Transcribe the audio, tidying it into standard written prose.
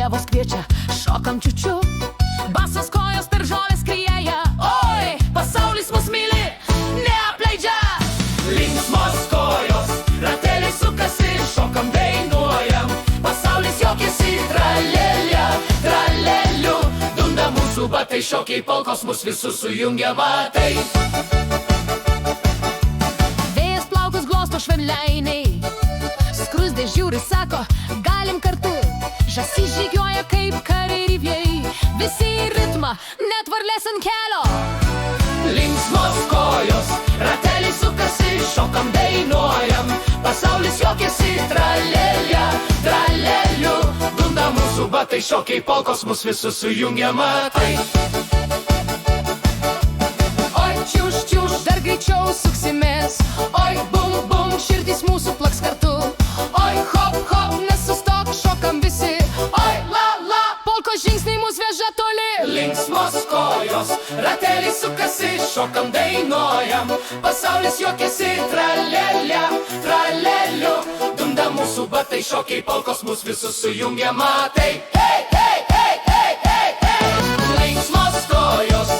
pievos kviečia, šokam čiučiu. Basas kojos per žolės skrieja, oi, pasaulis mus myli, neapleidžia. Linksmos kojos, rateliai sukasi, šokam dainuojam, pasaulis juokiasi, tralelė, traleliu. Dunda mūsų batai, šokiai polkos mus visus sujungia matai. Vėjas plaukus glosto švemleiniai, skrusdė žiūri, sako, galim kartu. Žąsis žygiuoja kaip kareiviai, visi į ritmą, net varlės ant kelio. Linksmos kojos, rateliai sukasi, šokam dainuojam, pasaulis juokiasi, tralelė, traleliu. Dunda mūsų batai, šokiai polkos mus visus sujungia matai. Oi, čiūš, čiūš, dar greičiau suksimės. Oi, bum, bum, širdys mūsų plaks kartu. Oi, hop, hop, nesustok, šokam visi. Oi, la, la, polkos žingsniai mus veža toli. Linksmos kojos, rateliai sukasi, šokam dainuojam, pasaulis juokiasi, tralelė, traleliu. Dunda mūsų batai, šokiai polkos mus visus sujungia matai. Hei, hei, hei, hei, hei, hei. Linksmos kojos,